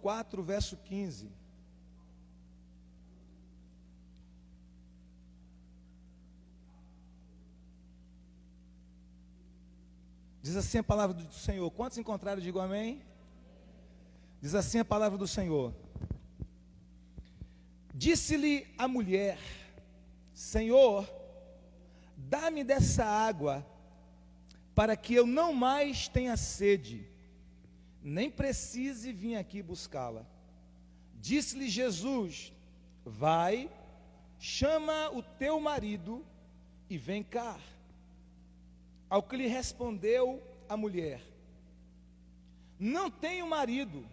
4, verso 15. Diz assim a palavra do Senhor. Quantos encontraram, digam amém? Diz assim a palavra do Senhor. Disse-lhe a mulher: Senhor, dá-me dessa água, para que eu não mais tenha sede, nem precise vir aqui buscá-la. Disse-lhe Jesus: vai, chama o teu marido e vem cá. Ao que lhe respondeu a mulher: não tenho marido.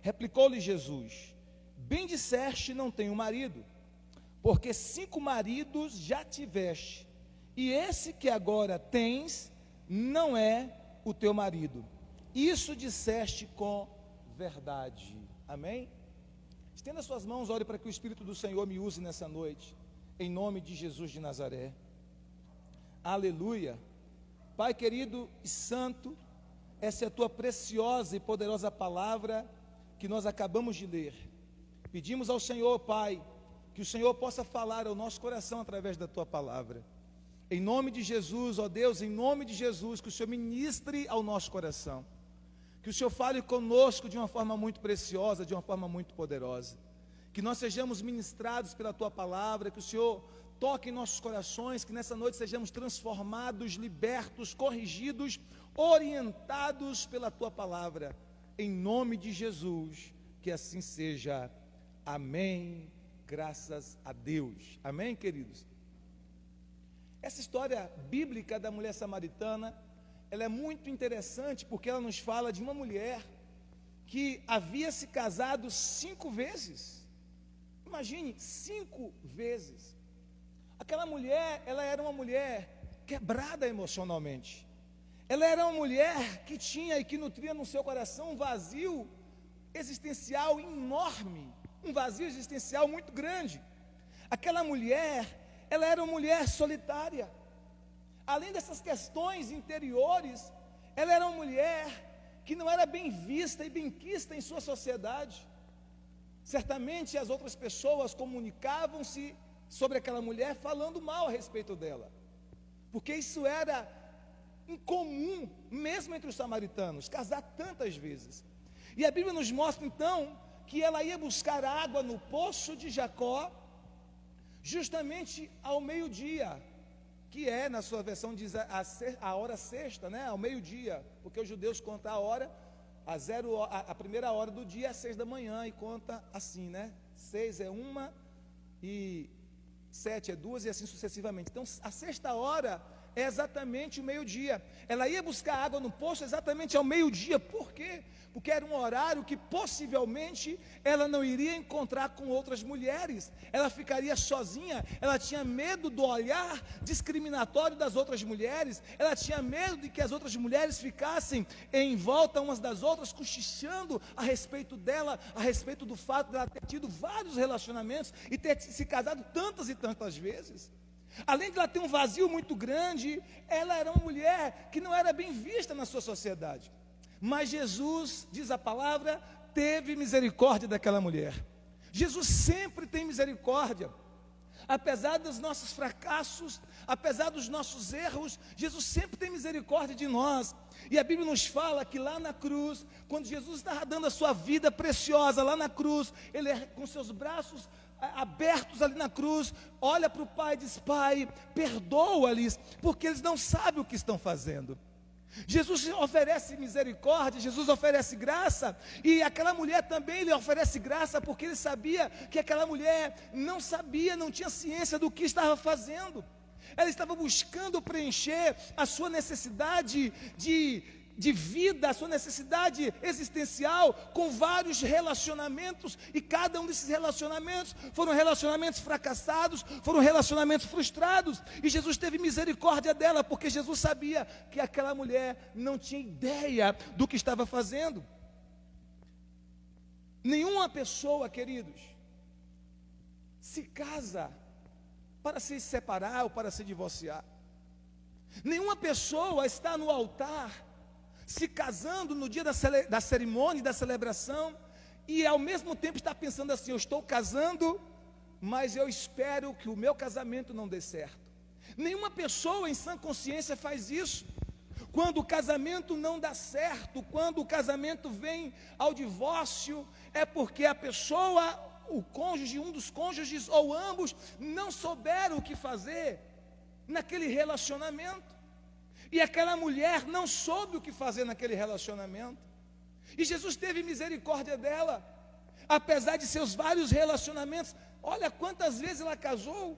Replicou-lhe Jesus: bem disseste, não tenho marido, porque 5 maridos já tiveste, e esse que agora tens não é o teu marido. Isso disseste com verdade. Amém? Estenda suas mãos, ore para que o Espírito do Senhor me use nessa noite, em nome de Jesus de Nazaré. Aleluia. Pai querido e santo, essa é a tua preciosa e poderosa palavra que nós acabamos de ler. Pedimos ao Senhor, Pai, que o Senhor possa falar ao nosso coração através da tua palavra. Em nome de Jesus, ó Deus, em nome de Jesus, que o Senhor ministre ao nosso coração. Que o Senhor fale conosco de uma forma muito preciosa, de uma forma muito poderosa. Que nós sejamos ministrados pela tua palavra, que o Senhor toque em nossos corações, que nessa noite sejamos transformados, libertos, corrigidos, orientados pela tua palavra. Em nome de Jesus, que assim seja. Amém. Graças a Deus. Amém, queridos? Essa história bíblica da mulher samaritana, ela é muito interessante, porque ela nos fala de uma mulher que havia se casado 5 vezes. Imagine, 5 vezes. Aquela mulher, ela era uma mulher quebrada emocionalmente. Ela era uma mulher que tinha e que nutria no seu coração um vazio existencial enorme, um vazio existencial muito grande. Aquela mulher, ela era uma mulher solitária. Além dessas questões interiores, ela era uma mulher que não era bem vista e bem quista em sua sociedade. Certamente as outras pessoas comunicavam-se sobre aquela mulher falando mal a respeito dela, porque isso era incomum mesmo entre os samaritanos, casar tantas vezes. E a Bíblia nos mostra então que ela ia buscar água no poço de Jacó justamente ao meio-dia, que é, na sua versão diz a hora sexta, né? Ao meio-dia, porque os judeus contam a hora, a primeira hora do dia é 6 da manhã, e conta assim, né? 6 é 1 e 7 é 2 e assim sucessivamente. Então a sexta hora é exatamente o meio-dia. Ela ia buscar água no poço exatamente ao meio-dia. Por quê? Porque era um horário que possivelmente ela não iria encontrar com outras mulheres. Ela ficaria sozinha. Ela tinha medo do olhar discriminatório das outras mulheres. Ela tinha medo de que as outras mulheres ficassem em volta umas das outras, cochichando a respeito dela, a respeito do fato dela ter tido vários relacionamentos e ter se casado tantas e tantas vezes. Além de ela ter um vazio muito grande, ela era uma mulher que não era bem vista na sua sociedade. Mas Jesus, diz a palavra, teve misericórdia daquela mulher. Jesus sempre tem misericórdia. Apesar dos nossos fracassos, apesar dos nossos erros, Jesus sempre tem misericórdia de nós. E a Bíblia nos fala que lá na cruz, quando Jesus estava dando a sua vida preciosa lá na cruz, ele com seus braços abertos ali na cruz, olha para o Pai e diz: Pai, perdoa-lhes, porque eles não sabem o que estão fazendo. Jesus oferece misericórdia, Jesus oferece graça, e aquela mulher também lhe oferece graça, porque ele sabia que aquela mulher não sabia, não tinha ciência do que estava fazendo. Ela estava buscando preencher a sua necessidade de vida, a sua necessidade existencial com vários relacionamentos, e cada um desses relacionamentos foram relacionamentos fracassados, foram relacionamentos frustrados, e Jesus teve misericórdia dela, porque Jesus sabia que aquela mulher não tinha ideia do que estava fazendo. Nenhuma pessoa, queridos, se casa para se separar ou para se divorciar. Nenhuma pessoa está no altar se casando no dia da cerimônia, da celebração, e ao mesmo tempo está pensando assim: eu estou casando, mas eu espero que o meu casamento não dê certo. Nenhuma pessoa em sã consciência faz isso. Quando o casamento não dá certo, quando o casamento vem ao divórcio, é porque a pessoa, o cônjuge, um dos cônjuges ou ambos, não souberam o que fazer naquele relacionamento. E aquela mulher não soube o que fazer naquele relacionamento. E Jesus teve misericórdia dela, apesar de seus vários relacionamentos. Olha quantas vezes ela casou.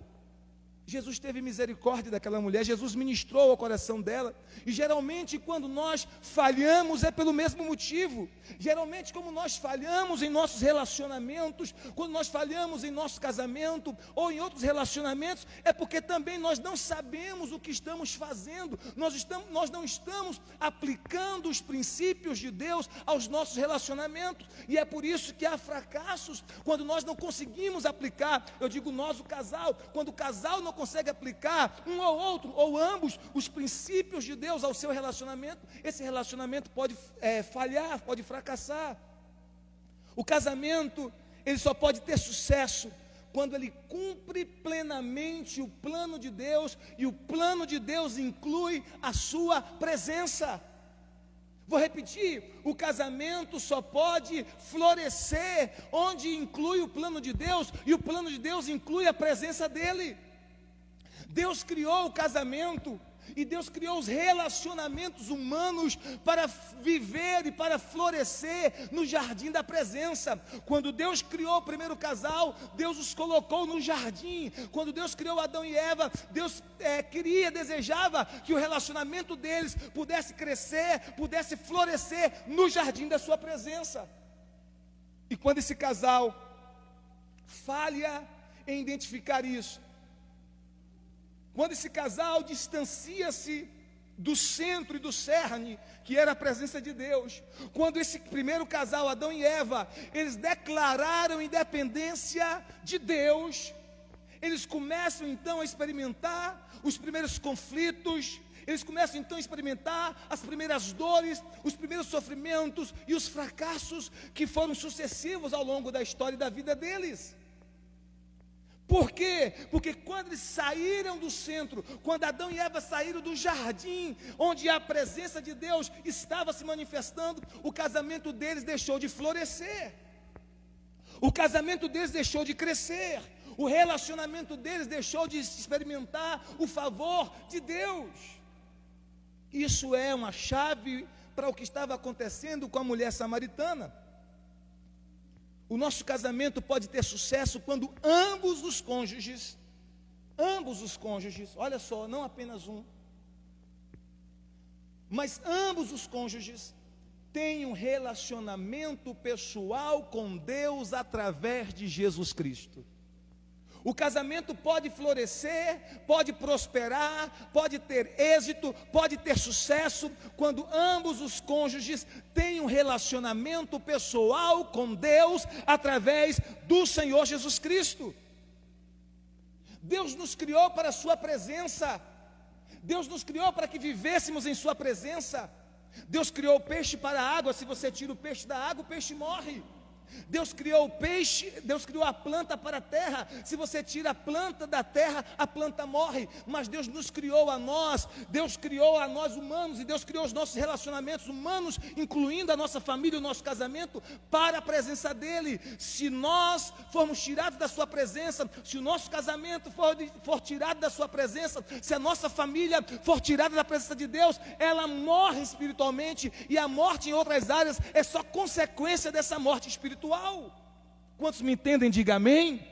Jesus teve misericórdia daquela mulher, Jesus ministrou ao coração dela. E geralmente quando nós falhamos é pelo mesmo motivo. Geralmente como nós falhamos em nossos relacionamentos, quando nós falhamos em nosso casamento ou em outros relacionamentos, é porque também nós não sabemos o que estamos fazendo. Nós não estamos aplicando os princípios de Deus aos nossos relacionamentos. E é por isso que há fracassos quando nós não conseguimos aplicar. Eu digo nós, o casal, quando o casal não consegue aplicar, um ou outro, ou ambos, os princípios de Deus ao seu relacionamento, esse relacionamento pode falhar, pode fracassar. O casamento, ele só pode ter sucesso quando ele cumpre plenamente o plano de Deus, e o plano de Deus inclui a sua presença. Vou repetir: o casamento só pode florescer onde inclui o plano de Deus, e o plano de Deus inclui a presença dEle. Deus criou o casamento e Deus criou os relacionamentos humanos para viver e para florescer no jardim da presença. Quando Deus criou o primeiro casal, Deus os colocou no jardim. Quando Deus criou Adão e Eva, Deus desejava que o relacionamento deles pudesse crescer, pudesse florescer no jardim da sua presença. E quando esse casal falha em identificar isso, quando esse casal distancia-se do centro e do cerne, que era a presença de Deus, quando esse primeiro casal, Adão e Eva, eles declararam independência de Deus, eles começam então a experimentar os primeiros conflitos, eles começam então a experimentar as primeiras dores, os primeiros sofrimentos e os fracassos que foram sucessivos ao longo da história e da vida deles. Por quê? Porque quando eles saíram do centro, quando Adão e Eva saíram do jardim, onde a presença de Deus estava se manifestando, o casamento deles deixou de florescer, o casamento deles deixou de crescer, o relacionamento deles deixou de experimentar o favor de Deus. Isso é uma chave para o que estava acontecendo com a mulher samaritana. O nosso casamento pode ter sucesso quando ambos os cônjuges, olha só, não apenas um, mas ambos os cônjuges têm um relacionamento pessoal com Deus através de Jesus Cristo. O casamento pode florescer, pode prosperar, pode ter êxito, pode ter sucesso, quando ambos os cônjuges têm um relacionamento pessoal com Deus, através do Senhor Jesus Cristo. Deus nos criou para a sua presença, Deus nos criou para que vivêssemos em sua presença. Deus criou o peixe para a água, se você tira o peixe da água, o peixe morre. Deus criou o peixe, Deus criou a planta para a terra. Se você tira a planta da terra, a planta morre. Mas Deus nos criou a nós, Deus criou a nós humanos, e Deus criou os nossos relacionamentos humanos, incluindo a nossa família, o nosso casamento, para a presença dEle. Se nós formos tirados da sua presença, se o nosso casamento for tirado da sua presença, se a nossa família for tirada da presença de Deus, ela morre espiritualmente, e a morte em outras áreas é só consequência dessa morte espiritual. Quantos me entendem, diga amém.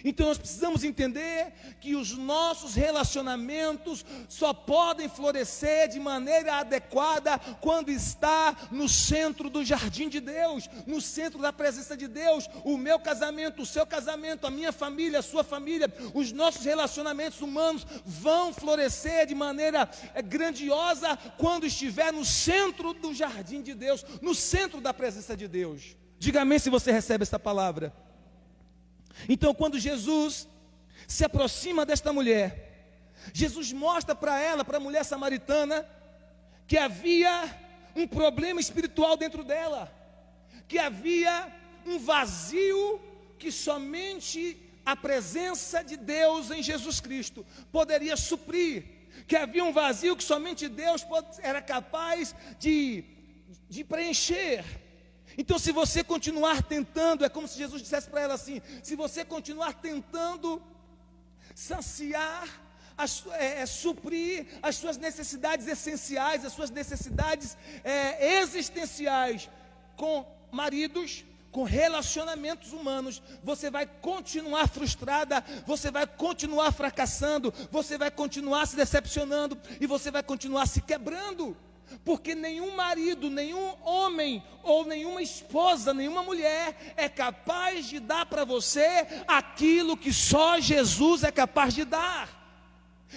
Então nós precisamos entender que os nossos relacionamentos só podem florescer de maneira adequada quando está no centro do jardim de Deus, no centro da presença de Deus. O meu casamento, o seu casamento, a minha família, a sua família, os nossos relacionamentos humanos vão florescer de maneira grandiosa quando estiver no centro do jardim de Deus, no centro da presença de Deus. Diga amém se você recebe essa palavra. Então, quando Jesus se aproxima desta mulher, Jesus mostra para ela, para a mulher samaritana, que havia um problema espiritual dentro dela, que havia um vazio que somente a presença de Deus em Jesus Cristo poderia suprir, que havia um vazio que somente Deus era capaz de preencher. Então, se você continuar tentando, é como se Jesus dissesse para ela assim: se você continuar tentando saciar, suprir as suas necessidades essenciais, as suas necessidades existenciais com maridos, com relacionamentos humanos, você vai continuar frustrada, você vai continuar fracassando, você vai continuar se decepcionando e você vai continuar se quebrando. Porque nenhum marido, nenhum homem ou nenhuma esposa, nenhuma mulher é capaz de dar para você aquilo que só Jesus é capaz de dar.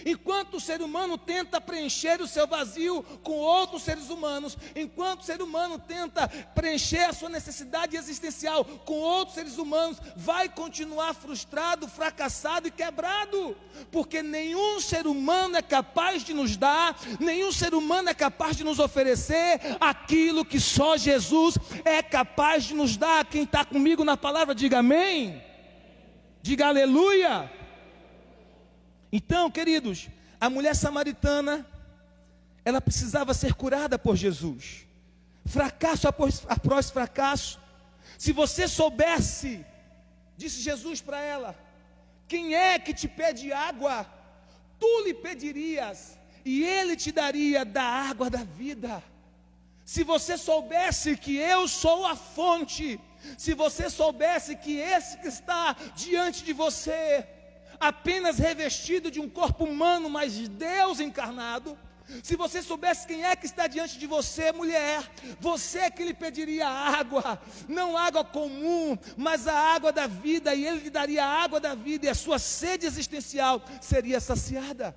Enquanto o ser humano tenta preencher o seu vazio com outros seres humanos, enquanto o ser humano tenta preencher a sua necessidade existencial com outros seres humanos, vai continuar frustrado, fracassado e quebrado, porque nenhum ser humano é capaz de nos dar, nenhum ser humano é capaz de nos oferecer aquilo que só Jesus é capaz de nos dar. Quem está comigo na palavra, diga amém, diga aleluia. Então, queridos, a mulher samaritana, ela precisava ser curada por Jesus, fracasso após fracasso. Se você soubesse, disse Jesus para ela, quem é que te pede água, tu lhe pedirias, e ele te daria da água da vida. Se você soubesse que eu sou a fonte, se você soubesse que esse que está diante de você, apenas revestido de um corpo humano, mas de Deus encarnado, se você soubesse quem é que está diante de você, mulher, você que lhe pediria água, não água comum, mas a água da vida, e ele lhe daria a água da vida, e a sua sede existencial seria saciada.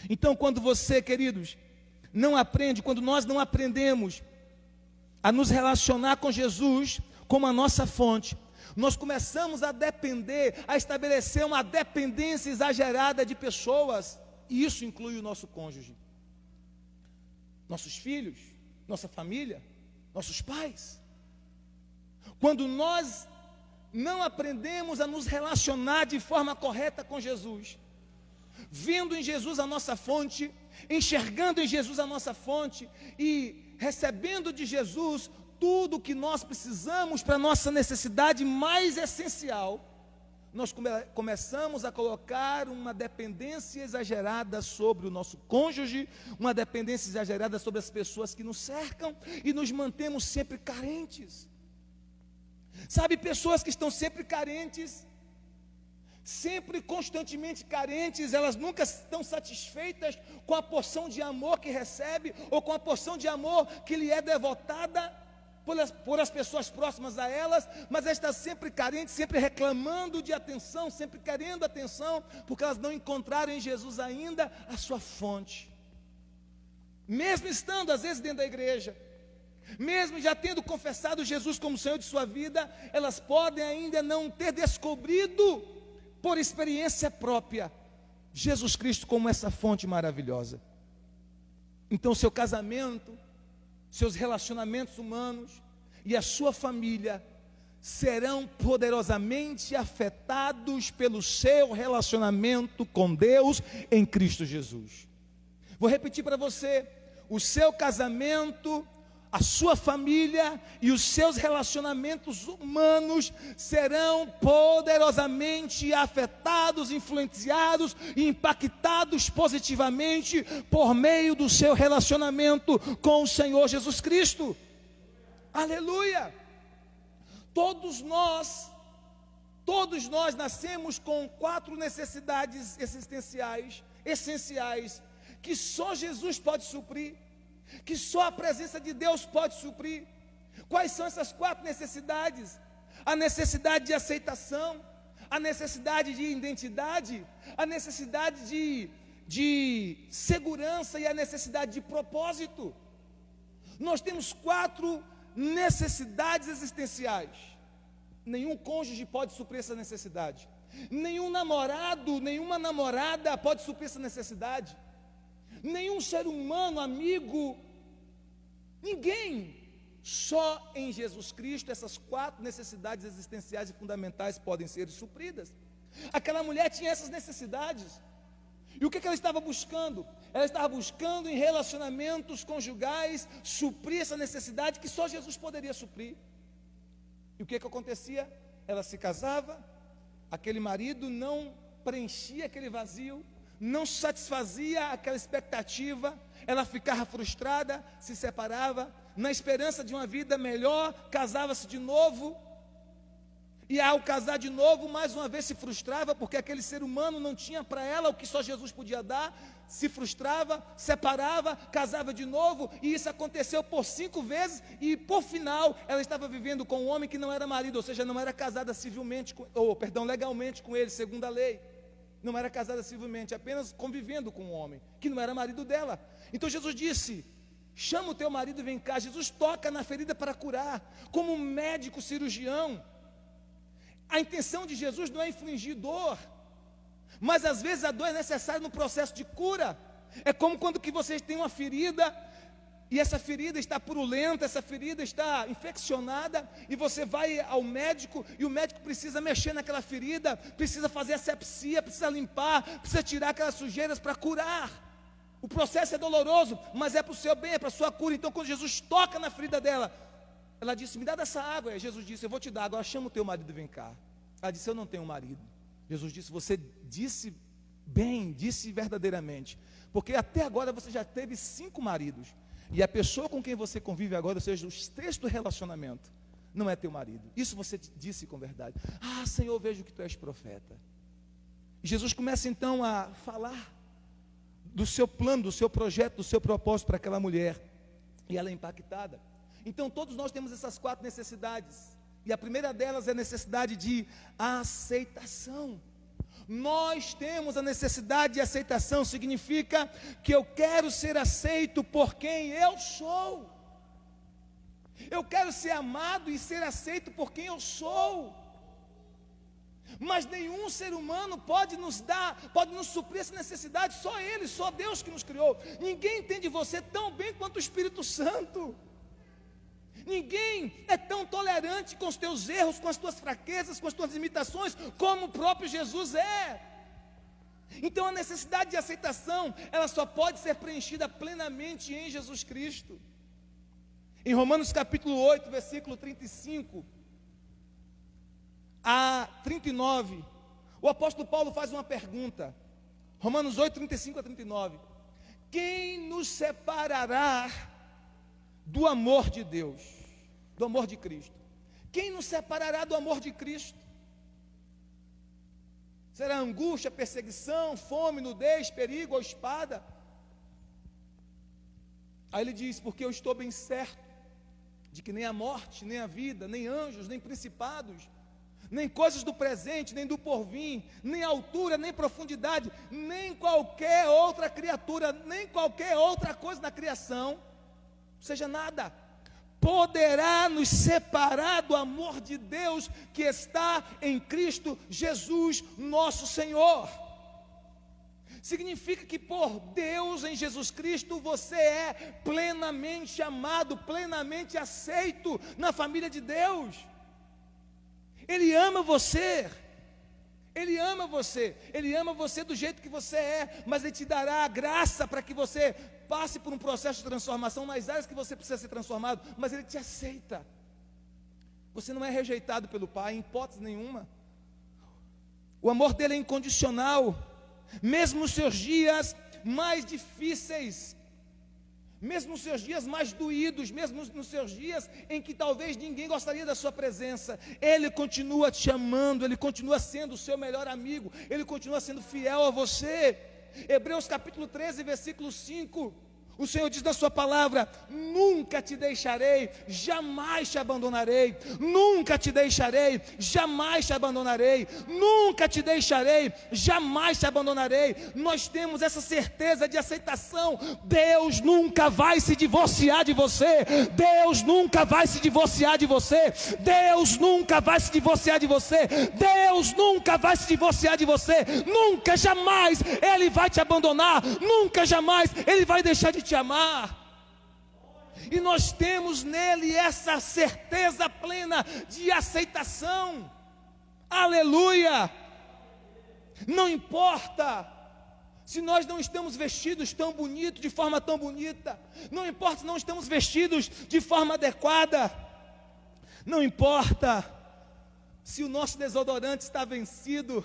Então, quando você, queridos, não aprende, quando nós não aprendemos a nos relacionar com Jesus como a nossa fonte, nós começamos a depender, a estabelecer uma dependência exagerada de pessoas, e isso inclui o nosso cônjuge, nossos filhos, nossa família, nossos pais. Quando nós não aprendemos a nos relacionar de forma correta com Jesus, vendo em Jesus a nossa fonte, enxergando em Jesus a nossa fonte e recebendo de Jesus tudo que nós precisamos para a nossa necessidade mais essencial, nós começamos a colocar uma dependência exagerada sobre o nosso cônjuge, uma dependência exagerada sobre as pessoas que nos cercam, e nos mantemos sempre carentes. Sabe, pessoas que estão sempre carentes, sempre constantemente carentes, elas nunca estão satisfeitas com a porção de amor que recebe, ou com a porção de amor que lhe é devotada por as pessoas próximas a elas, mas elas estão sempre carentes, sempre reclamando de atenção, sempre querendo atenção, porque elas não encontraram em Jesus ainda a sua fonte. Mesmo estando às vezes dentro da igreja, mesmo já tendo confessado Jesus como Senhor de sua vida, elas podem ainda não ter descobrido por experiência própria Jesus Cristo como essa fonte maravilhosa. Então seu casamento, seus relacionamentos humanos e a sua família serão poderosamente afetados pelo seu relacionamento com Deus em Cristo Jesus. Vou repetir para você: o seu casamento, a sua família e os seus relacionamentos humanos serão poderosamente afetados, influenciados e impactados positivamente por meio do seu relacionamento com o Senhor Jesus Cristo. Aleluia! Todos nós nascemos com 4 necessidades existenciais, essenciais, que só Jesus pode suprir, que só a presença de Deus pode suprir. Quais são essas 4 necessidades? A necessidade de aceitação, a necessidade de identidade, a necessidade de segurança e a necessidade de propósito. Nós temos 4 necessidades existenciais. Nenhum cônjuge pode suprir essa necessidade. Nenhum namorado, nenhuma namorada pode suprir essa necessidade. nenhum ser humano, amigo, ninguém. Só em Jesus Cristo essas 4 necessidades existenciais e fundamentais podem ser supridas. Aquela mulher tinha essas necessidades. E o que ela estava buscando? Ela estava buscando em relacionamentos conjugais suprir essa necessidade que só Jesus poderia suprir. E o que acontecia? Ela se casava, aquele marido não preenchia aquele vazio, não satisfazia aquela expectativa, ela ficava frustrada, se separava, na esperança de uma vida melhor, casava-se de novo, e ao casar de novo, mais uma vez se frustrava, porque aquele ser humano não tinha para ela o que só Jesus podia dar, se frustrava, separava, casava de novo, e isso aconteceu por 5 vezes, e por final, ela estava vivendo com um homem que não era marido, ou seja, não era casada civilmente, legalmente com ele, segundo a lei. Não era casada civilmente, apenas convivendo com um homem, que não era marido dela. Então Jesus disse: chama o teu marido e vem cá. Jesus toca na ferida para curar, como um médico cirurgião. A intenção de Jesus não é infligir dor, mas às vezes a dor é necessária no processo de cura. É como quando que vocês têm uma ferida, e essa ferida está purulenta, essa ferida está infeccionada, e você vai ao médico, e o médico precisa mexer naquela ferida, precisa fazer asepsia, precisa limpar, precisa tirar aquelas sujeiras para curar. O processo é doloroso, mas é para o seu bem, é para a sua cura. Então quando Jesus toca na ferida dela, ela disse: me dá dessa água. E Jesus disse: eu vou te dar, agora chama o teu marido e vem cá. Ela disse: eu não tenho marido. Jesus disse: você disse bem, disse verdadeiramente, porque até agora você já teve 5 maridos, e a pessoa com quem você convive agora, ou seja, os textos do relacionamento, não é teu marido. Isso você disse com verdade. Ah, Senhor, vejo que tu és profeta. E Jesus começa então a falar do seu plano, do seu projeto, do seu propósito para aquela mulher, e ela é impactada. Então todos nós temos essas 4 necessidades, e a primeira delas é a necessidade de aceitação. Nós temos a necessidade de aceitação, significa que eu quero ser aceito por quem eu sou. Eu quero ser amado e ser aceito por quem eu sou. Mas nenhum ser humano pode nos suprir essa necessidade, só Ele, só Deus que nos criou. Ninguém entende você tão bem quanto o Espírito Santo. Ninguém é tão tolerante com os teus erros, com as tuas fraquezas, com as tuas limitações, como o próprio Jesus é. Então a necessidade de aceitação, ela só pode ser preenchida plenamente em Jesus Cristo. Em Romanos capítulo 8, versículo 35 a 39, o apóstolo Paulo faz uma pergunta. Romanos 8, 35 a 39. Quem nos separará do amor de Deus, do amor de Cristo? Quem nos separará do amor de Cristo? Será angústia, perseguição, fome, nudez, perigo ou espada? Aí ele diz: porque eu estou bem certo de que nem a morte, nem a vida, nem anjos, nem principados, nem coisas do presente, nem do porvir, nem altura, nem profundidade, nem qualquer outra criatura, nem qualquer outra coisa na criação, seja nada, poderá nos separar do amor de Deus que está em Cristo Jesus, nosso Senhor. Significa que por Deus em Jesus Cristo você é plenamente amado, plenamente aceito na família de Deus. Ele ama você. Ele ama você, Ele ama você do jeito que você é, mas Ele te dará a graça para que você passe por um processo de transformação nas áreas que você precisa ser transformado, mas Ele te aceita. Você não é rejeitado pelo Pai, em hipótese nenhuma. O amor dele é incondicional, mesmo nos seus dias mais difíceis, mesmo nos seus dias mais doídos, mesmo nos seus dias em que talvez ninguém gostaria da sua presença, Ele continua te amando, Ele continua sendo o seu melhor amigo, Ele continua sendo fiel a você. Hebreus capítulo 13, versículo 5, O Senhor diz na sua palavra: nunca te deixarei, jamais te abandonarei, nunca te deixarei, jamais te abandonarei, nunca te deixarei, jamais te abandonarei. Nós temos essa certeza de aceitação. Deus nunca vai se divorciar de você, Deus nunca vai se divorciar de você, Deus nunca vai se divorciar de você, Deus nunca vai se divorciar de você, nunca, jamais Ele vai te abandonar, nunca, jamais Ele vai deixar de te amar. E nós temos nele essa certeza plena de aceitação. Aleluia! Não importa se nós não estamos vestidos tão bonito, de forma tão bonita, não importa se não estamos vestidos de forma adequada, não importa se o nosso desodorante está vencido,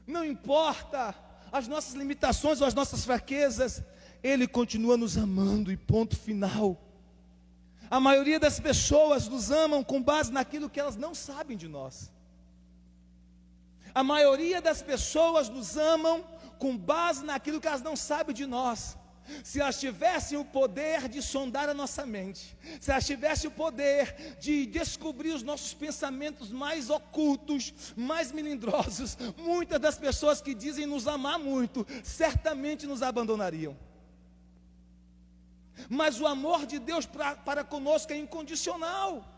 não importa as nossas limitações ou as nossas fraquezas, Ele continua nos amando, e ponto final. A maioria das pessoas nos amam com base naquilo que elas não sabem de nós. A maioria das pessoas nos amam com base naquilo que elas não sabem de nós. Se elas tivessem o poder de sondar a nossa mente, se elas tivessem o poder de descobrir os nossos pensamentos mais ocultos, mais melindrosos, muitas das pessoas que dizem nos amar muito, certamente nos abandonariam. Mas o amor de Deus para conosco é incondicional.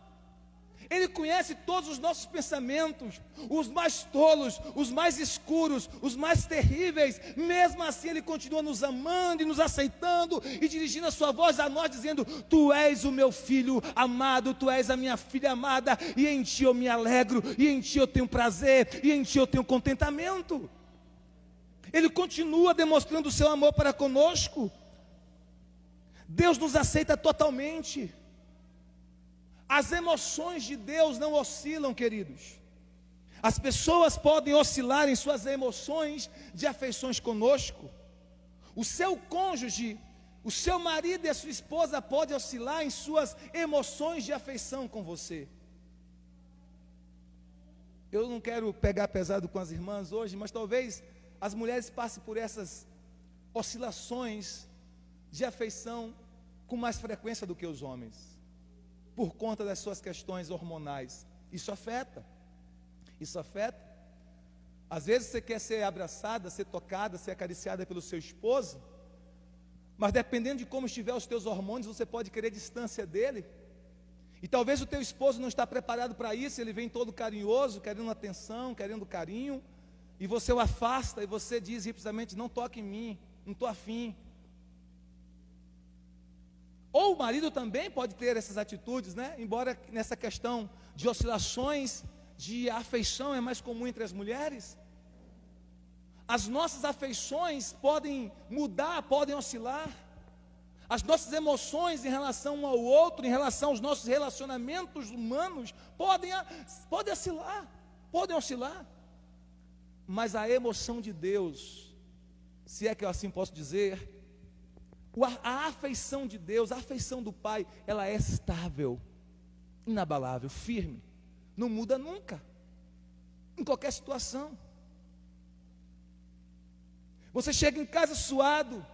Ele conhece todos os nossos pensamentos, os mais tolos, os mais escuros, os mais terríveis. Mesmo assim Ele continua nos amando e nos aceitando e dirigindo a sua voz a nós, dizendo: Tu és o meu filho amado, Tu és a minha filha amada, e em Ti eu me alegro, e em Ti eu tenho prazer, e em Ti eu tenho contentamento. Ele continua demonstrando o seu amor para conosco. Deus nos aceita totalmente. As emoções de Deus não oscilam, queridos. As pessoas podem oscilar em suas emoções de afeições conosco. O seu cônjuge, o seu marido e a sua esposa podem oscilar em suas emoções de afeição com você. Eu não quero pegar pesado com as irmãs hoje, mas talvez as mulheres passem por essas oscilações de afeição com mais frequência do que os homens, por conta das suas questões hormonais. Isso afeta. Às vezes você quer ser abraçada, ser tocada, ser acariciada pelo seu esposo, mas dependendo de como estiver os teus hormônios, você pode querer distância dele. E talvez o teu esposo não está preparado para isso. Ele vem todo carinhoso, querendo atenção, querendo carinho, e você o afasta, e você diz rapidamente: não toque em mim, não estou afim. Ou o marido também pode ter essas atitudes, né? Embora nessa questão de oscilações de afeição é mais comum entre as mulheres. As nossas afeições podem mudar, podem oscilar. As nossas emoções em relação um ao outro, em relação aos nossos relacionamentos humanos, podem oscilar. Mas a emoção de Deus, se é que eu assim posso dizer, a afeição de Deus, a afeição do Pai, ela é estável, inabalável, firme, não muda nunca, em qualquer situação. Você chega em casa suado,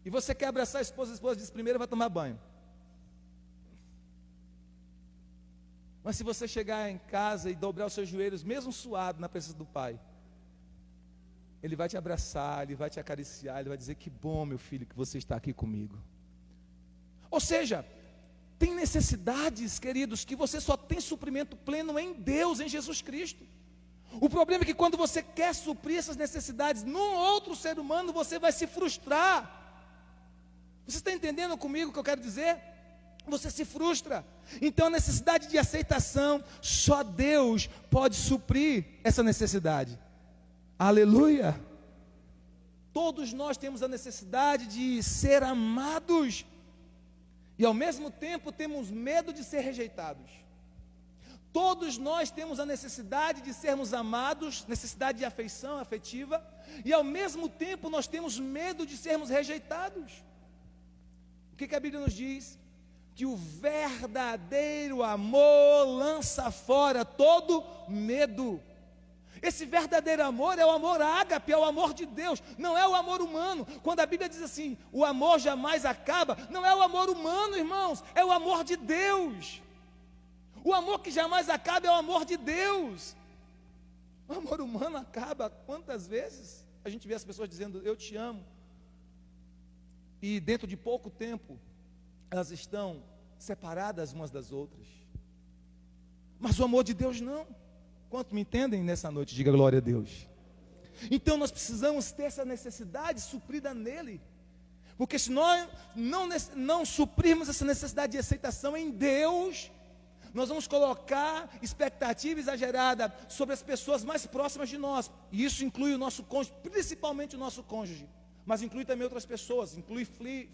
e você quer abraçar a esposa diz: primeiro vai tomar banho. Mas se você chegar em casa e dobrar os seus joelhos, mesmo suado, na presença do Pai, Ele vai te abraçar, Ele vai te acariciar, Ele vai dizer: que bom, meu filho, que você está aqui comigo. Ou seja, tem necessidades, queridos, que você só tem suprimento pleno em Deus, em Jesus Cristo. O problema é que quando você quer suprir essas necessidades num outro ser humano, você vai se frustrar. Você está entendendo comigo o que eu quero dizer? Você se frustra. Então a necessidade de aceitação, só Deus pode suprir essa necessidade. Aleluia! Todos nós temos a necessidade de ser amados, e ao mesmo tempo temos medo de ser rejeitados. Todos nós temos a necessidade de sermos amados, necessidade de afeição afetiva, e ao mesmo tempo nós temos medo de sermos rejeitados. O que a Bíblia nos diz? Que o verdadeiro amor lança fora todo medo. Esse verdadeiro amor é o amor ágape, é o amor de Deus, não é o amor humano. Quando a Bíblia diz assim, o amor jamais acaba, não é o amor humano, irmãos, é o amor de Deus. O amor que jamais acaba é o amor de Deus. O amor humano acaba. Quantas vezes a gente vê as pessoas dizendo, eu te amo, e dentro de pouco tempo, elas estão separadas umas das outras. Mas o amor de Deus não. Quanto me entendem nessa noite? Diga glória a Deus. Então nós precisamos ter essa necessidade suprida nele. Porque se nós não suprirmos essa necessidade de aceitação em Deus, nós vamos colocar expectativa exagerada sobre as pessoas mais próximas de nós. E isso inclui o nosso cônjuge, principalmente o nosso cônjuge. Mas inclui também outras pessoas, inclui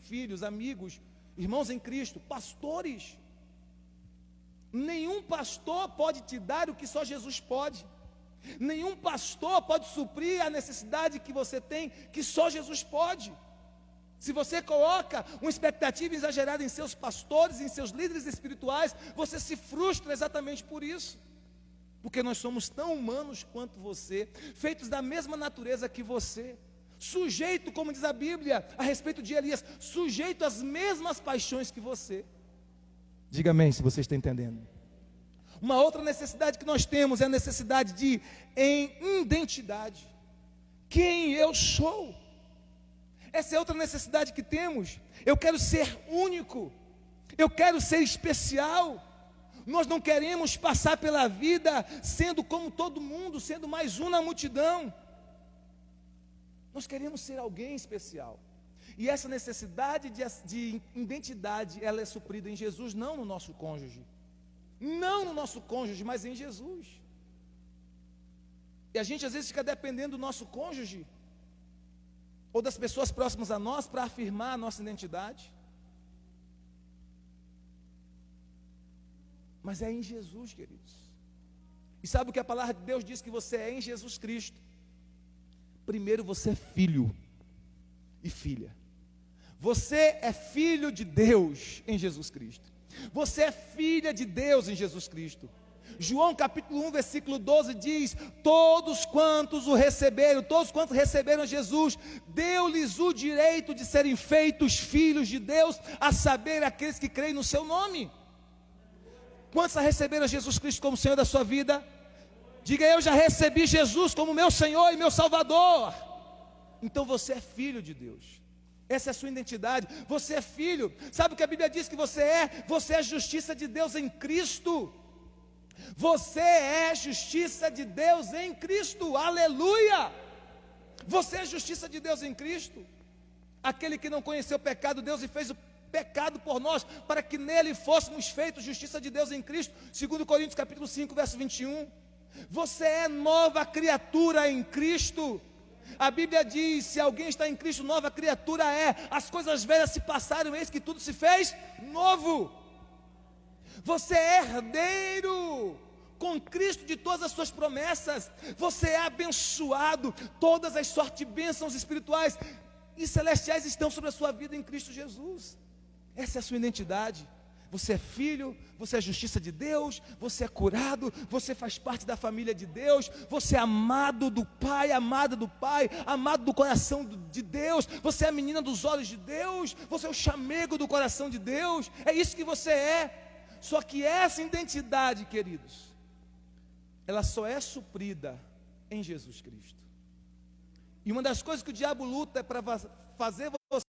filhos, amigos, irmãos em Cristo, pastores. Nenhum pastor pode te dar o que só Jesus pode. Nenhum pastor pode suprir a necessidade que você tem, que só Jesus pode. Se você coloca uma expectativa exagerada em seus pastores, em seus líderes espirituais, você se frustra exatamente por isso. Porque nós somos tão humanos quanto você, feitos da mesma natureza que você, sujeito, como diz a Bíblia a respeito de Elias, sujeito às mesmas paixões que você. Diga amém se você está entendendo. Uma outra necessidade que nós temos é a necessidade de identidade. Quem eu sou? Essa é outra necessidade que temos. Eu quero ser único, eu quero ser especial. Nós não queremos passar pela vida sendo como todo mundo, sendo mais um na multidão. Nós queremos ser alguém especial. E essa necessidade de identidade, ela é suprida em Jesus, não no nosso cônjuge. Não no nosso cônjuge, mas em Jesus. E a gente às vezes fica dependendo do nosso cônjuge, ou das pessoas próximas a nós, para afirmar a nossa identidade. Mas é em Jesus, queridos. E sabe o que a palavra de Deus diz que você é em Jesus Cristo? Primeiro, você é filho e filha. Você é filho de Deus em Jesus Cristo. Você é filha de Deus em Jesus Cristo. João capítulo 1, versículo 12 diz: todos quantos receberam Jesus, deu-lhes o direito de serem feitos filhos de Deus, a saber, aqueles que creem no seu nome. Quantos receberam Jesus Cristo como Senhor da sua vida? Diga: eu já recebi Jesus como meu Senhor e meu Salvador. Então você é filho de Deus. Essa é a sua identidade. Você é filho. Sabe o que a Bíblia diz que você é? Você é justiça de Deus em Cristo. Você é justiça de Deus em Cristo. Aleluia! Você é justiça de Deus em Cristo. Aquele que não conheceu o pecado, Deus e fez o pecado por nós, para que nele fôssemos feitos justiça de Deus em Cristo. 2 Coríntios capítulo 5, verso 21. Você é nova criatura em Cristo. A Bíblia diz: se alguém está em Cristo, nova criatura é. As coisas velhas se passaram, eis que tudo se fez novo. Você é herdeiro com Cristo de todas as suas promessas. Você é abençoado. Todas as sortes e bênçãos espirituais e celestiais estão sobre a sua vida em Cristo Jesus. Essa é a sua identidade. Você é filho, você é justiça de Deus, você é curado, você faz parte da família de Deus, você é amado do Pai, amada do Pai, amado do coração de Deus, você é a menina dos olhos de Deus, você é o chamego do coração de Deus. É isso que você é. Só que essa identidade, queridos, ela só é suprida em Jesus Cristo. E uma das coisas que o diabo luta é para fazer você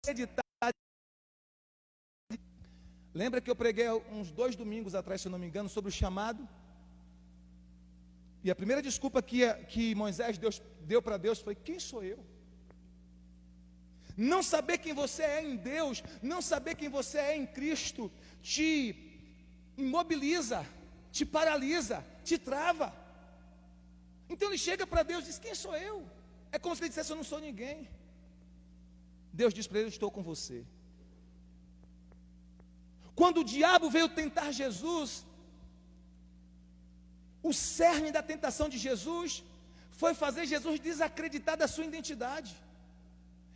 acreditar. Lembra que eu preguei uns 2 domingos atrás, se eu não me engano, sobre o chamado? E a primeira desculpa que Moisés deu para Deus foi: quem sou eu? Não saber quem você é em Deus, não saber quem você é em Cristo, te imobiliza, te paralisa, te trava. Então ele chega para Deus e diz: quem sou eu? É como se ele dissesse: eu não sou ninguém. Deus diz para ele: eu estou com você. Quando o diabo veio tentar Jesus, o cerne da tentação de Jesus foi fazer Jesus desacreditar da sua identidade.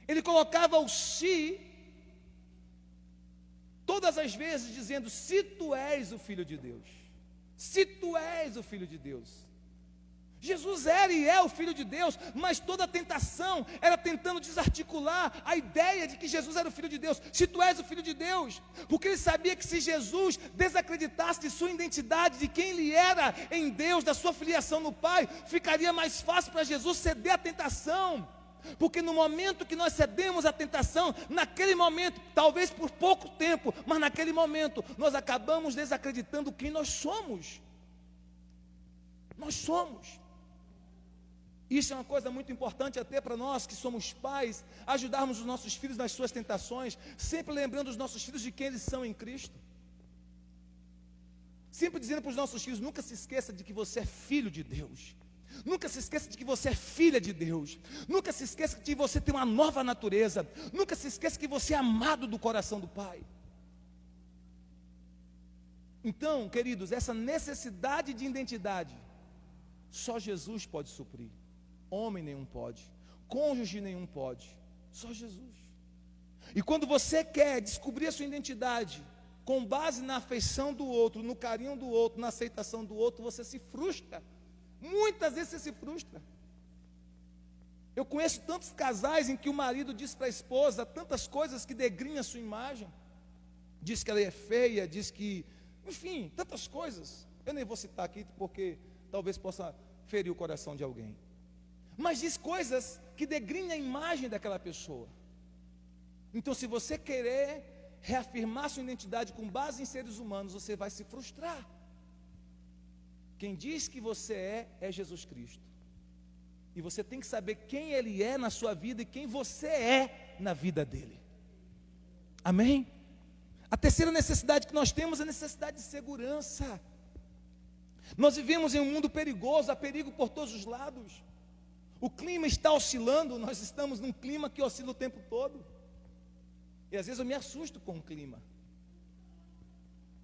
Ele colocava o "se" todas as vezes, dizendo: se tu és o Filho de Deus, se tu és o Filho de Deus. Jesus era e é o Filho de Deus, mas toda a tentação era tentando desarticular a ideia de que Jesus era o Filho de Deus. Se tu és o Filho de Deus, porque ele sabia que se Jesus desacreditasse de sua identidade, de quem ele era em Deus, da sua filiação no Pai, ficaria mais fácil para Jesus ceder à tentação. Porque no momento que nós cedemos à tentação, naquele momento, talvez por pouco tempo, mas naquele momento, nós acabamos desacreditando quem nós somos. Nós somos. Isso é uma coisa muito importante até para nós que somos pais, ajudarmos os nossos filhos nas suas tentações, sempre lembrando os nossos filhos de quem eles são em Cristo. Sempre dizendo para os nossos filhos, nunca se esqueça de que você é filho de Deus. Nunca se esqueça de que você é filha de Deus. Nunca se esqueça de que você tem uma nova natureza. Nunca se esqueça que você é amado do coração do Pai. Então, queridos, essa necessidade de identidade, só Jesus pode suprir. Homem nenhum pode, cônjuge nenhum pode, só Jesus. E quando você quer descobrir a sua identidade, com base na afeição do outro, no carinho do outro, na aceitação do outro, você se frustra. Muitas vezes você se frustra. Eu conheço tantos casais em que o marido diz para a esposa tantas coisas que degrinham a sua imagem. Diz que ela é feia, diz que, enfim, tantas coisas. Eu nem vou citar aqui porque talvez possa ferir o coração de alguém. Mas diz coisas que degrinham a imagem daquela pessoa. Então, se você querer reafirmar sua identidade com base em seres humanos, você vai se frustrar. Quem diz que você é Jesus Cristo. E você tem que saber quem Ele é na sua vida e quem você é na vida dEle. Amém? A terceira necessidade que nós temos é a necessidade de segurança. Nós vivemos em um mundo perigoso, há perigo por todos os lados. O clima está oscilando, nós estamos num clima que oscila o tempo todo. E às vezes eu me assusto com o clima.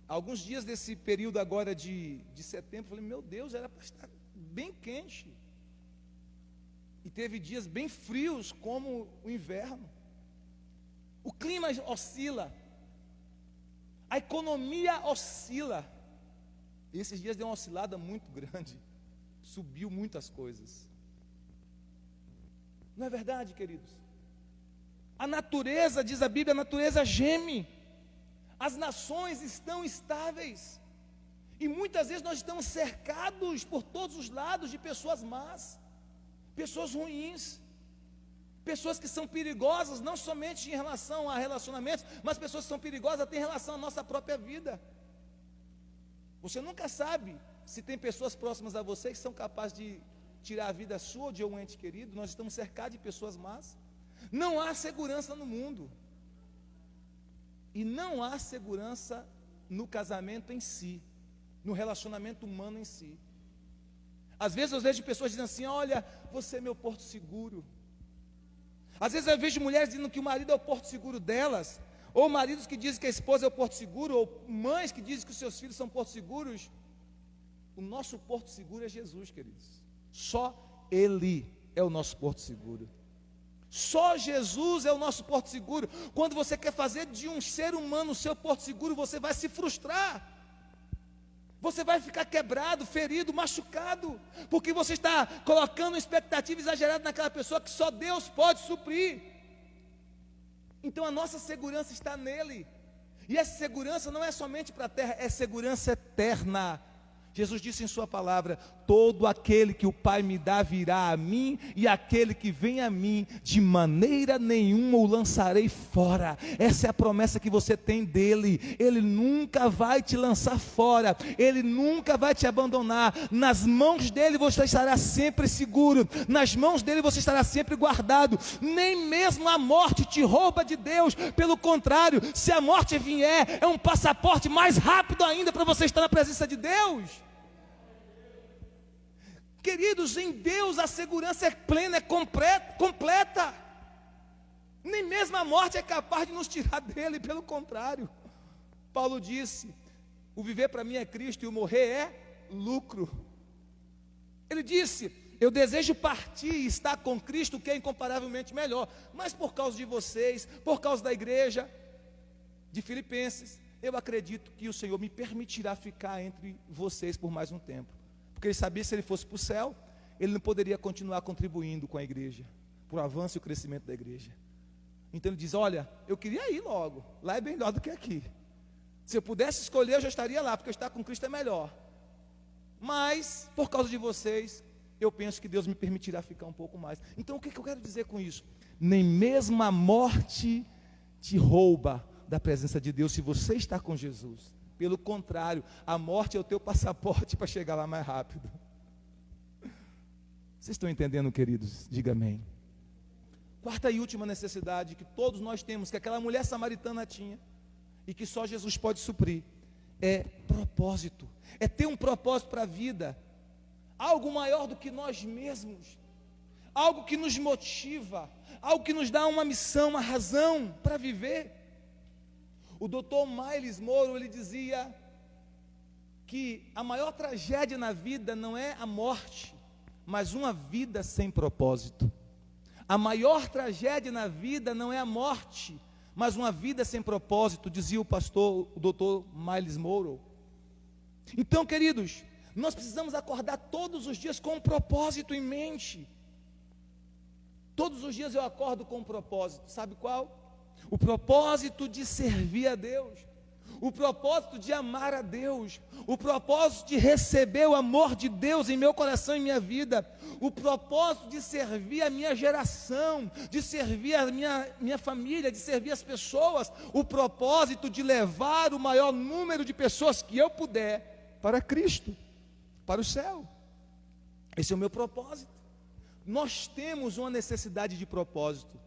Alguns dias desse período agora de setembro, eu falei, meu Deus, era para estar bem quente. E teve dias bem frios, como o inverno. O clima oscila. A economia oscila. E esses dias deu uma oscilada muito grande. Subiu muitas coisas. Não é verdade, queridos? A natureza, diz a Bíblia, a natureza geme. As nações estão estáveis. E muitas vezes nós estamos cercados por todos os lados de pessoas más, pessoas ruins, pessoas que são perigosas, não somente em relação a relacionamentos, mas pessoas que são perigosas até em relação à nossa própria vida. Você nunca sabe se tem pessoas próximas a você que são capazes de tirar a vida sua ou de um ente querido. Nós estamos cercados de pessoas más. Não há segurança no mundo. E não há segurança no casamento em si, no relacionamento humano em si. Às vezes eu vejo pessoas dizendo assim, olha, você é meu porto seguro. Às vezes eu vejo mulheres dizendo que o marido é o porto seguro delas, ou maridos que dizem que a esposa é o porto seguro, ou mães que dizem que os seus filhos são portos seguros. O nosso porto seguro é Jesus, queridos. Só Ele é o nosso porto seguro. Só Jesus é o nosso porto seguro. Quando você quer fazer de um ser humano o seu porto seguro, você vai se frustrar. Você vai ficar quebrado, ferido, machucado, porque você está colocando uma expectativa exagerada naquela pessoa que só Deus pode suprir. Então a nossa segurança está nele. E essa segurança não é somente para a terra, é segurança eterna. Jesus disse em sua palavra, todo aquele que o Pai me dá virá a mim, e aquele que vem a mim, de maneira nenhuma o lançarei fora. Essa é a promessa que você tem dele. Ele nunca vai te lançar fora, ele nunca vai te abandonar. Nas mãos dele você estará sempre seguro, nas mãos dele você estará sempre guardado. Nem mesmo a morte te rouba de Deus. Pelo contrário, se a morte vier, é um passaporte mais rápido ainda para você estar na presença de Deus. Queridos, em Deus a segurança é plena, é completa. Nem mesmo a morte é capaz de nos tirar dele, pelo contrário. Paulo disse, o viver para mim é Cristo e o morrer é lucro. Ele disse, eu desejo partir e estar com Cristo, que é incomparavelmente melhor. Mas por causa de vocês, por causa da igreja de Filipenses, eu acredito que o Senhor me permitirá ficar entre vocês por mais um tempo. Porque ele sabia que se ele fosse para o céu, ele não poderia continuar contribuindo com a igreja, para o avanço e o crescimento da igreja. Então ele diz, olha, eu queria ir logo, lá é melhor do que aqui. Se eu pudesse escolher, eu já estaria lá, porque estar com Cristo é melhor. Mas, por causa de vocês, eu penso que Deus me permitirá ficar um pouco mais. Então o que eu quero dizer com isso? Nem mesmo a morte te rouba da presença de Deus, se você está com Jesus. Pelo contrário, a morte é o teu passaporte para chegar lá mais rápido. Vocês estão entendendo, queridos? Diga amém. Quarta e última necessidade que todos nós temos, que aquela mulher samaritana tinha, e que só Jesus pode suprir, é propósito, é ter um propósito para a vida, algo maior do que nós mesmos, algo que nos motiva, algo que nos dá uma missão, uma razão para viver. O Dr. Miles Monroe, ele dizia que a maior tragédia na vida não é a morte, mas uma vida sem propósito. A maior tragédia na vida não é a morte, mas uma vida sem propósito, dizia o pastor, o Dr. Miles Monroe. Então, queridos, nós precisamos acordar todos os dias com um propósito em mente. Todos os dias eu acordo com um propósito, sabe qual? O propósito de servir a Deus, o propósito de amar a Deus, o propósito de receber o amor de Deus em meu coração e minha vida, o propósito de servir a minha geração, de servir a minha família, de servir as pessoas, o propósito de levar o maior número de pessoas que eu puder para Cristo, para o céu. Esse é o meu propósito. Nós temos uma necessidade de propósito.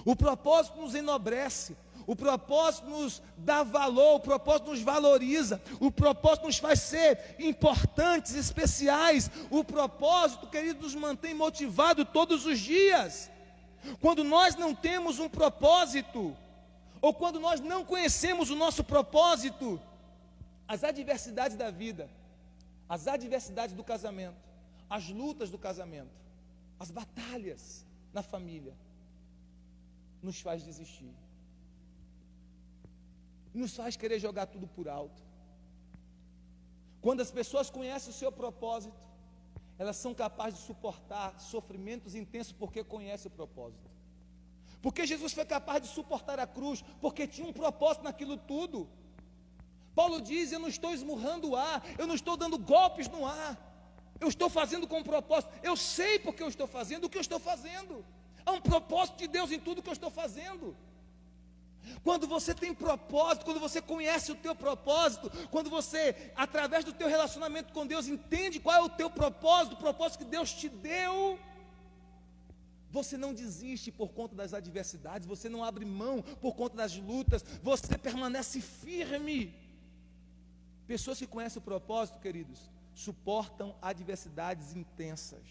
O propósito nos enobrece, o propósito nos dá valor, o propósito nos valoriza, o propósito nos faz ser importantes, especiais. O propósito, querido, nos mantém motivado todos os dias. Quando nós não temos um propósito, ou quando nós não conhecemos o nosso propósito, as adversidades da vida, as adversidades do casamento, as lutas do casamento, as batalhas na família, nos faz desistir, nos faz querer jogar tudo por alto. Quando as pessoas conhecem o seu propósito, elas são capazes de suportar sofrimentos intensos porque conhecem o propósito. Porque Jesus foi capaz de suportar a cruz, porque tinha um propósito naquilo tudo. Paulo diz, eu não estou esmurrando o ar, eu não estou dando golpes no ar, eu estou fazendo com um propósito, eu sei porque eu estou fazendo o que eu estou fazendo. Há um propósito de Deus em tudo que eu estou fazendo. Quando você tem propósito, quando você conhece o teu propósito, quando você, através do teu relacionamento com Deus, entende qual é o teu propósito, o propósito que Deus te deu, você não desiste por conta das adversidades, você não abre mão por conta das lutas, você permanece firme. Pessoas que conhecem o propósito, queridos, suportam adversidades intensas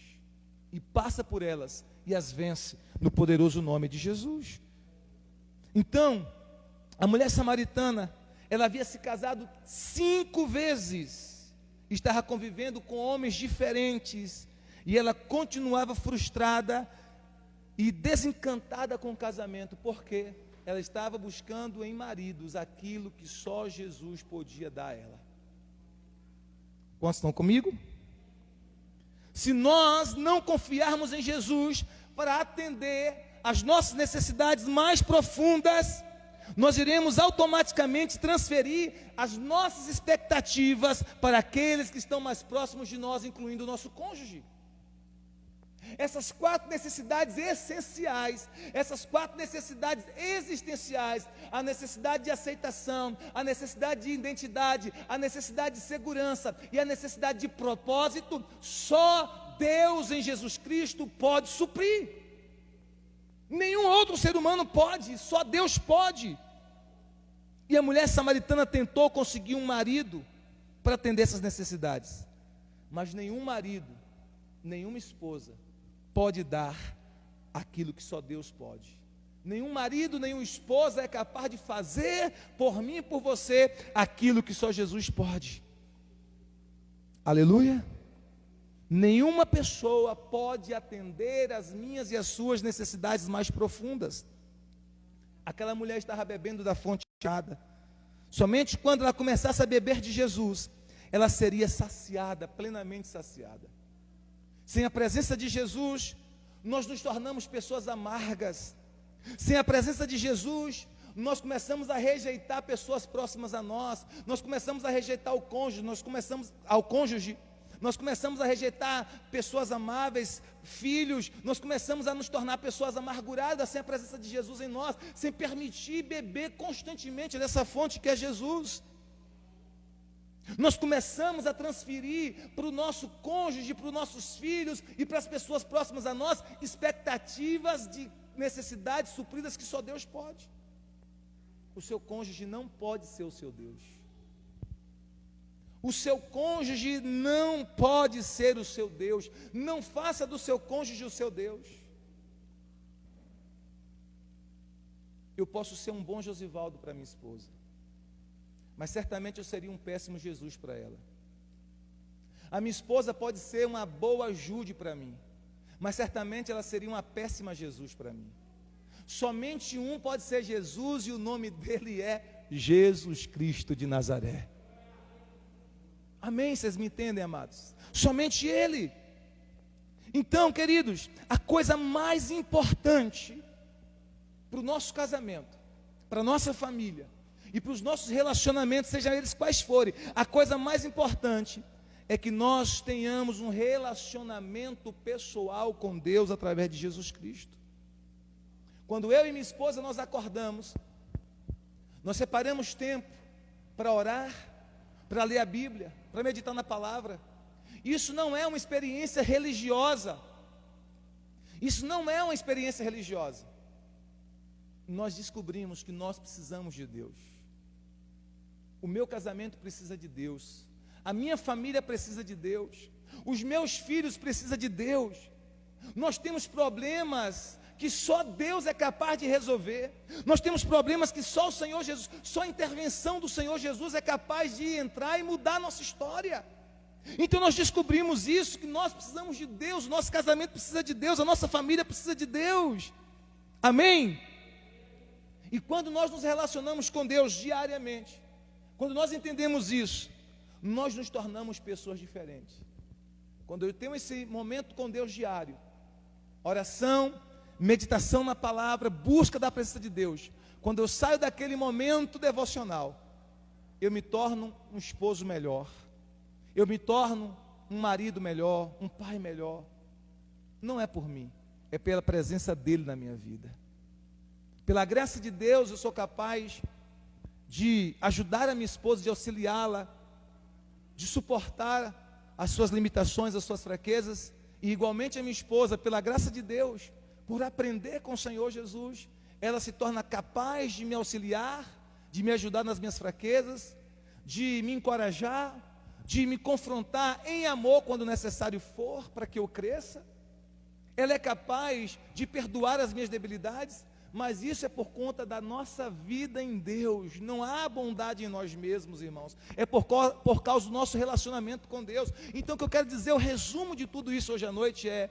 e passa por elas e as vence no poderoso nome de Jesus. Então, a mulher samaritana, ela havia se casado 5 vezes, estava convivendo com homens diferentes, e ela continuava frustrada e desencantada com o casamento, porque ela estava buscando em maridos aquilo que só Jesus podia dar a ela. Quantos estão comigo? Se nós não confiarmos em Jesus para atender às nossas necessidades mais profundas, nós iremos automaticamente transferir as nossas expectativas para aqueles que estão mais próximos de nós, incluindo o nosso cônjuge. Essas 4 necessidades essenciais, essas 4 necessidades existenciais, a necessidade de aceitação, a necessidade de identidade, a necessidade de segurança e a necessidade de propósito, só Deus em Jesus Cristo pode suprir. Nenhum outro ser humano pode, só Deus pode. E a mulher samaritana tentou conseguir um marido para atender essas necessidades, mas nenhum marido, nenhuma esposa pode dar aquilo que só Deus pode. Nenhum marido, nenhuma esposa é capaz de fazer por mim e por você aquilo que só Jesus pode. Aleluia. Nenhuma pessoa pode atender as minhas e as suas necessidades mais profundas. Aquela mulher estava bebendo da fonte saciada. Somente quando ela começasse a beber de Jesus, ela seria saciada, plenamente saciada. Sem a presença de Jesus, nós nos tornamos pessoas amargas. Sem a presença de Jesus, nós começamos a rejeitar pessoas próximas a nós. Nós começamos a rejeitar o cônjuge, nós começamos a rejeitar pessoas amáveis, filhos, nós começamos a nos tornar pessoas amarguradas sem a presença de Jesus em nós, sem permitir beber constantemente dessa fonte que é Jesus. Nós começamos a transferir para o nosso cônjuge, para os nossos filhos e para as pessoas próximas a nós, expectativas de necessidades supridas que só Deus pode. O seu cônjuge não pode ser o seu Deus. O seu cônjuge não pode ser o seu Deus. Não faça do seu cônjuge o seu Deus. Eu posso ser um bom Josivaldo para minha esposa, mas certamente eu seria um péssimo Jesus para ela. A minha esposa pode ser uma boa Jude para mim, mas certamente ela seria uma péssima Jesus para mim. Somente um pode ser Jesus e o nome dele é Jesus Cristo de Nazaré. Amém? Vocês me entendem, amados? Somente Ele. Então, queridos, a coisa mais importante para o nosso casamento, para a nossa família e para os nossos relacionamentos, sejam eles quais forem, a coisa mais importante é que nós tenhamos um relacionamento pessoal com Deus através de Jesus Cristo. Quando eu e minha esposa nós acordamos, nós separamos tempo para orar, para ler a Bíblia, para meditar na palavra. Isso não é uma experiência religiosa. Isso não é uma experiência religiosa. Nós descobrimos que nós precisamos de Deus. O meu casamento precisa de Deus. A minha família precisa de Deus. Os meus filhos precisam de Deus. Nós temos problemas que só Deus é capaz de resolver. Nós temos problemas que só o Senhor Jesus, só a intervenção do Senhor Jesus é capaz de entrar e mudar a nossa história. Então nós descobrimos isso, que nós precisamos de Deus, o nosso casamento precisa de Deus, a nossa família precisa de Deus. Amém? E quando nós nos relacionamos com Deus diariamente, quando nós entendemos isso, nós nos tornamos pessoas diferentes. Quando eu tenho esse momento com Deus diário, oração, meditação na palavra, busca da presença de Deus, quando eu saio daquele momento devocional, eu me torno um esposo melhor, eu me torno um marido melhor, um pai melhor. Não é por mim, é pela presença dele na minha vida. Pela graça de Deus eu sou capaz de ajudar a minha esposa, de auxiliá-la, de suportar as suas limitações, as suas fraquezas, e igualmente a minha esposa, pela graça de Deus, por aprender com o Senhor Jesus, ela se torna capaz de me auxiliar, de me ajudar nas minhas fraquezas, de me encorajar, de me confrontar em amor quando necessário for, para que eu cresça. Ela é capaz de perdoar as minhas debilidades, mas isso é por conta da nossa vida em Deus. Não há bondade em nós mesmos, irmãos. É por causa do nosso relacionamento com Deus. Então o que eu quero dizer, o resumo de tudo isso hoje à noite é: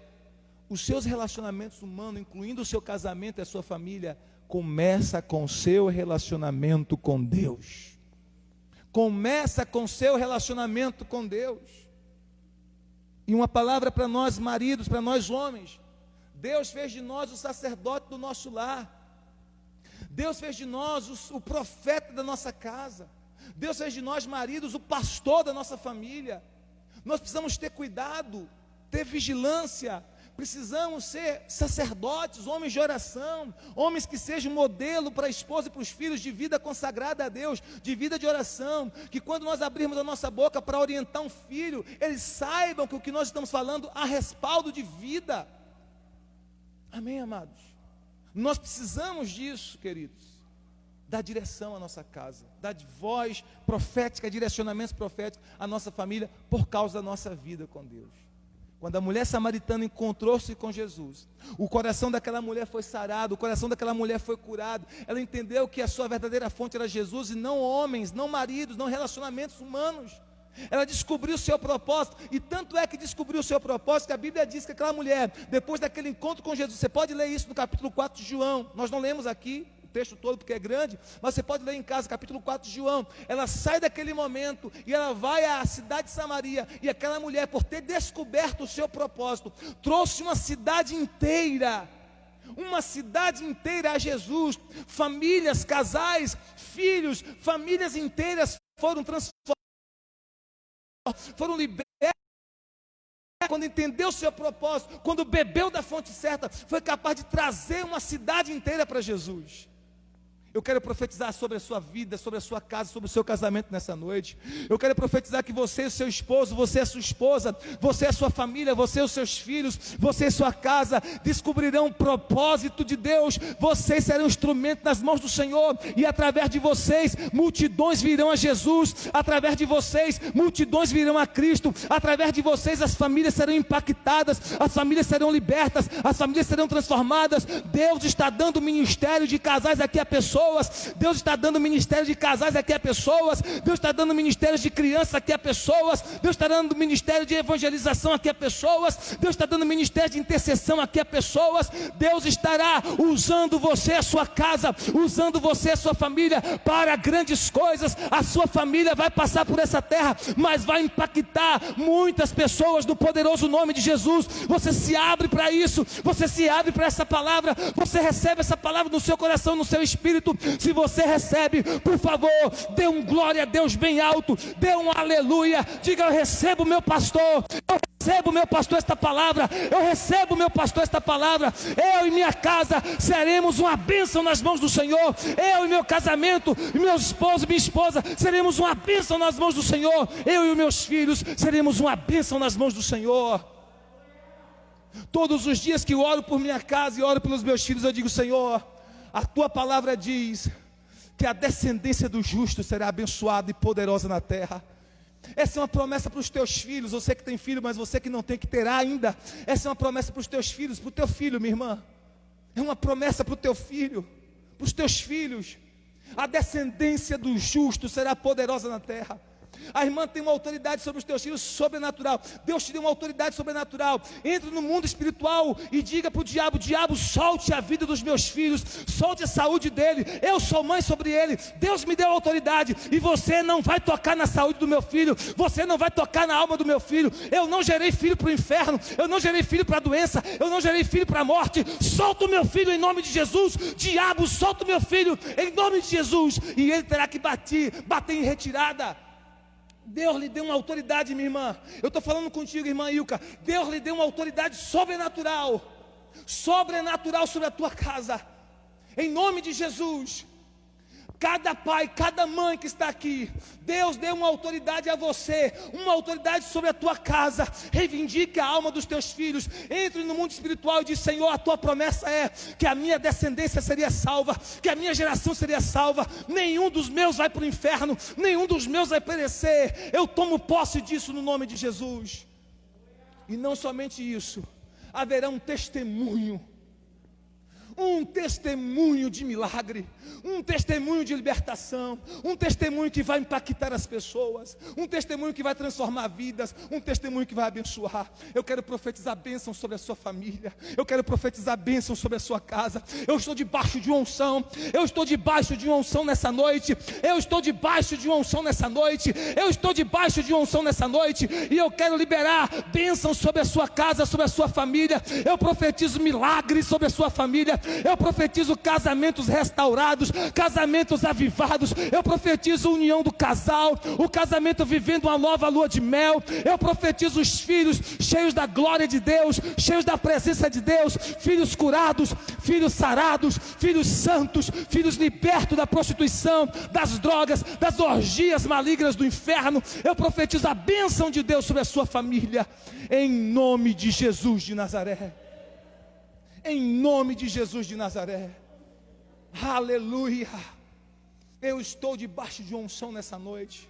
os seus relacionamentos humanos, incluindo o seu casamento e a sua família, começa com o seu relacionamento com Deus. Começa com o seu relacionamento com Deus. E uma palavra para nós maridos, para nós homens: Deus fez de nós o sacerdote do nosso lar. Deus fez de nós o profeta da nossa casa. Deus fez de nós maridos o pastor da nossa família. Nós precisamos ter cuidado, ter vigilância. Precisamos ser sacerdotes, homens de oração, homens que sejam modelo para a esposa e para os filhos de vida consagrada a Deus, de vida de oração, que quando nós abrirmos a nossa boca para orientar um filho, eles saibam que o que nós estamos falando há respaldo de vida. Amém, amados? Nós precisamos disso, queridos, dar direção à nossa casa, dar voz profética, direcionamentos proféticos à nossa família, por causa da nossa vida com Deus. Quando a mulher samaritana encontrou-se com Jesus, o coração daquela mulher foi sarado, o coração daquela mulher foi curado. Ela entendeu que a sua verdadeira fonte era Jesus e não homens, não maridos, não relacionamentos humanos. Ela descobriu o seu propósito, e tanto é que descobriu o seu propósito, que a Bíblia diz que aquela mulher, depois daquele encontro com Jesus, você pode ler isso no capítulo 4 de João, nós não lemos aqui, texto todo porque é grande, mas você pode ler em casa, capítulo 4 de João. Ela sai daquele momento e ela vai à cidade de Samaria, e aquela mulher, por ter descoberto o seu propósito, trouxe uma cidade inteira a Jesus. Famílias, casais, filhos, famílias inteiras foram transformadas, foram libertas. Quando entendeu o seu propósito, quando bebeu da fonte certa, foi capaz de trazer uma cidade inteira para Jesus. Eu quero profetizar sobre a sua vida, sobre a sua casa, sobre o seu casamento nessa noite. Eu quero profetizar que você e o seu esposo, você e a sua esposa, você e a sua família, você e os seus filhos, você e sua casa, descobrirão o propósito de Deus. Vocês serão instrumento nas mãos do Senhor, e através de vocês, multidões virão a Jesus. Através de vocês, multidões virão a Cristo. Através de vocês, as famílias serão impactadas, as famílias serão libertas, as famílias serão transformadas. Deus está dando ministério de casais aqui a pessoas. Deus está dando ministério de casais aqui a pessoas. Deus está dando ministérios de crianças aqui a pessoas. Deus está dando ministério de evangelização aqui a pessoas. Deus está dando ministério de intercessão aqui a pessoas. Deus estará usando você, a sua casa, usando você, a sua família para grandes coisas. A sua família vai passar por essa terra, mas vai impactar muitas pessoas no poderoso nome de Jesus. Você se abre para isso, você se abre para essa palavra, você recebe essa palavra no seu coração, no seu espírito. Se você recebe, por favor, dê um glória a Deus bem alto, dê um aleluia, diga: eu recebo, meu pastor, eu recebo, meu pastor, esta palavra, eu recebo, meu pastor, esta palavra. Eu e minha casa seremos uma bênção nas mãos do Senhor. Eu e meu casamento, meu esposo e minha esposa seremos uma bênção nas mãos do Senhor. Eu e os meus filhos seremos uma bênção nas mãos do Senhor. Todos os dias que eu oro por minha casa e oro pelos meus filhos, eu digo: Senhor, a tua palavra diz que a descendência do justo será abençoada e poderosa na terra. Essa é uma promessa para os teus filhos. Você que tem filho, mas você que não tem, que terá ainda. Essa é uma promessa para os teus filhos, para o teu filho, minha irmã. É uma promessa para o teu filho, para os teus filhos. A descendência do justo será poderosa na terra. A irmã tem uma autoridade sobre os teus filhos sobrenatural. Deus te deu uma autoridade sobrenatural. Entre no mundo espiritual e diga para o diabo: diabo, solte a vida dos meus filhos, solte a saúde dele. Eu sou mãe sobre ele. Deus me deu autoridade, e você não vai tocar na saúde do meu filho, você não vai tocar na alma do meu filho. Eu não gerei filho para o inferno, eu não gerei filho para a doença, eu não gerei filho para a morte. Solta o meu filho em nome de Jesus. Diabo, solta o meu filho em nome de Jesus, e ele terá que bater em retirada. Deus lhe deu uma autoridade, minha irmã. Eu estou falando contigo, irmã Ilka. Deus lhe deu uma autoridade sobrenatural sobre a tua casa, em nome de Jesus. Cada pai, cada mãe que está aqui, Deus deu uma autoridade a você, uma autoridade sobre a tua casa. Reivindique a alma dos teus filhos. Entre no mundo espiritual e diz: Senhor, a tua promessa é que a minha descendência seria salva, que a minha geração seria salva. Nenhum dos meus vai para o inferno, nenhum dos meus vai perecer. Eu tomo posse disso no nome de Jesus. E não somente isso, haverá um testemunho de milagre, um testemunho de libertação, um testemunho que vai impactar as pessoas, um testemunho que vai transformar vidas, um testemunho que vai abençoar. Eu quero profetizar bênção sobre a sua família, eu quero profetizar bênção sobre a sua casa. Eu estou debaixo de uma unção, eu estou debaixo de uma unção nessa noite, eu estou debaixo de uma unção nessa noite, eu estou debaixo de uma unção nessa noite, e eu quero liberar bênção sobre a sua casa, sobre a sua família. Eu profetizo milagres sobre a sua família. Eu profetizo casamentos restaurados, casamentos avivados. Eu profetizo união do casal, o casamento vivendo uma nova lua de mel. Eu profetizo os filhos cheios da glória de Deus, cheios da presença de Deus, filhos curados, filhos sarados, filhos santos, filhos libertos da prostituição, das drogas, das orgias malignas do inferno. Eu profetizo a bênção de Deus sobre a sua família, em nome de Jesus de Nazaré. Em nome de Jesus de Nazaré. Aleluia. Eu estou debaixo de uma unção nessa noite.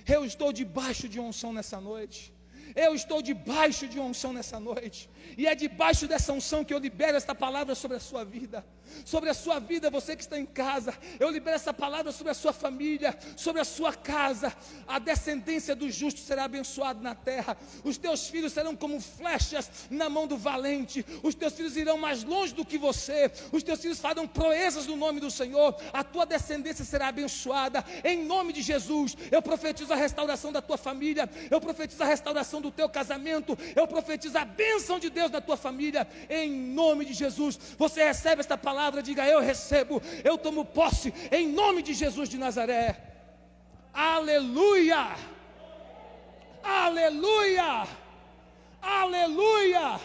Eu estou debaixo de uma unção nessa noite. Eu estou debaixo de uma unção nessa noite. E é debaixo dessa unção que eu libero esta palavra sobre a sua vida. sobre a sua vida, você que está em casa. Eu libero essa palavra sobre a sua família, sobre a sua casa. A descendência do justo será abençoada na terra. Os teus filhos serão como flechas na mão do valente. Os teus filhos irão mais longe do que você. Os teus filhos farão proezas no nome do Senhor. A tua descendência será abençoada em nome de Jesus. Eu profetizo a restauração da tua família. Eu profetizo a restauração do teu casamento. Eu profetizo a bênção de Deus na tua família em nome de Jesus. Você recebe esta palavra? Diga: eu recebo, eu tomo posse em nome de Jesus de Nazaré. Aleluia, aleluia, aleluia.